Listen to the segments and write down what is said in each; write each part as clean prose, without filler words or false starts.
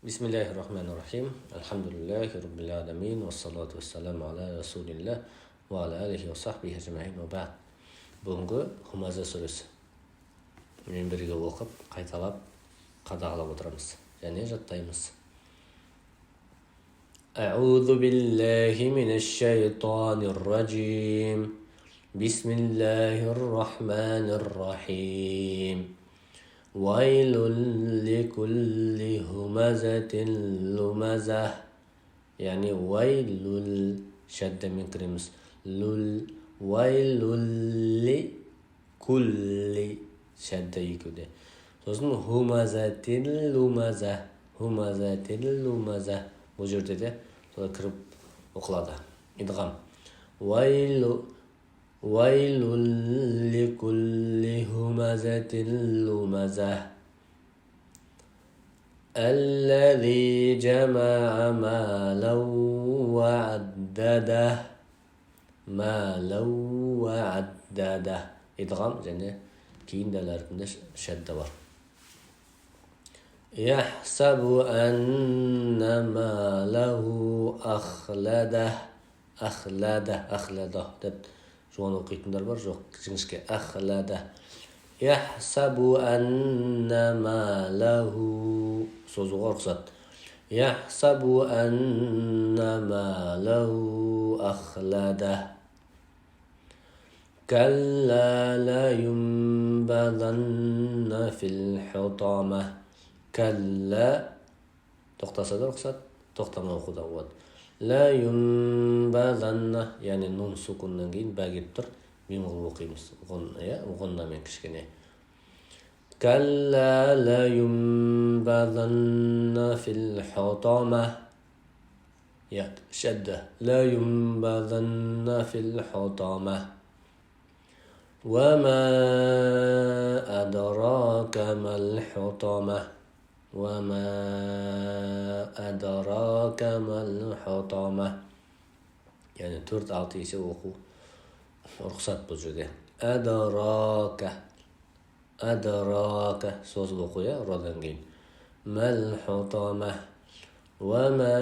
بسم الله الرحمن الرحيم. الحمد لله رب العالمين والصلاة والسلام على رسول الله وعلى آله وصحبه أجمعين وبعد. Бүгінгі Хумаза сүресі. Мен бірге оқып, қайталап, қадағалап отырамыз. Және жаттаймыз. أعوذ بالله من الشيطان الرجيم. بسم الله الرحمن الرحيم. ويل لكل همزة لمزة. يعني ويل شد من كريمس لل ويل لكل شد يكده. сосын همزة لمزة همزة لمزة бұл жерде де солай кіріп оқылады. идғам. ويل لكل همزة لمزة الذي جمع مالا وعدده. مالا وعدده. إدغام және кейін дәләртінде шәдді бар. يحسب أن ماله أخلده. أخلده деп жуан оқитындар бар, жоқ жіңішке أخلده. يحسب أن ماله созуға рұқсат. يحسب أن ماله أخلده. كلا لا ينبذن في الحطامة. كلا тоқтаса да рұқсат, тоқтамай оқуда болады. لا ينبذن يعني нун сукуннан кейін бә келіп тұр, мим қылып оқимыз. ғұннамен кішкене. كلا لا ينبذن في الحطامة. شدة. لا ينبذن في الحطامة. وما أدراك ما الحطامة. وما أدراك ما الحطامة. يعني төрт алты есе оқу рұқсат бұл жерде. أدراك созып оқу, родан кейін. ما الحطامة. وما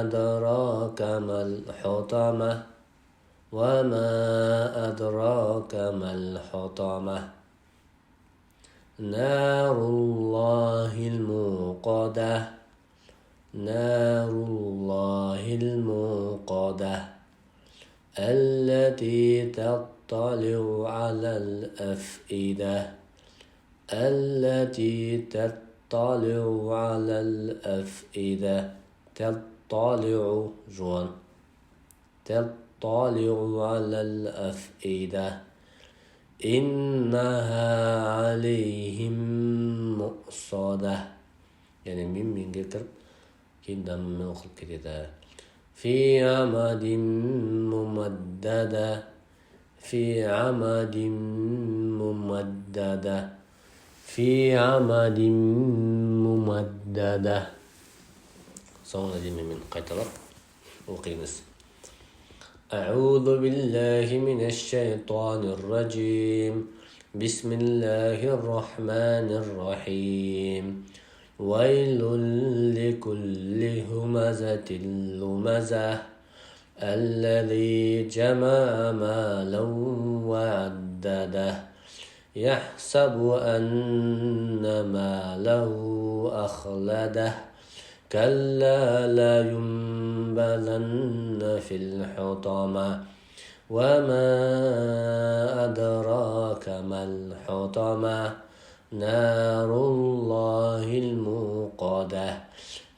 أدراك ما الحطامة. وما أدراك ما الحطامة. نار الله الموقدة. نار الله الموقدة التي تطلع على الأفئدة. التي تطلع على الأفئدة. تطلع جوان. تطلع على الأفئدة. إنها عليهم مؤصدة. يعني من كتر كده من أخر كده. في عمد ممددة. في عمد ممددة. في عمد ممددة. صونا دي من قتلة وقيمس. أعوذ بالله من الشيطان الرجيم. بسم الله الرحمن الرحيم. ويل لكل همزة لمزة الذي جمع مالا وعدده. يحسب أن ماله أخلده. كلا لا ينبذن في الحطامة. وما أدراك ما الحطامة. نار الله الموقدة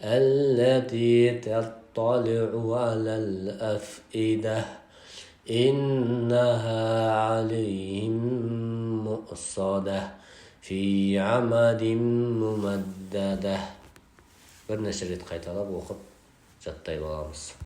التي تطلع على الأفئدة. إنها عليهم مؤصدة في عمد ممددة. бір нәрсе рет қайталап оқып жаттай боламыз.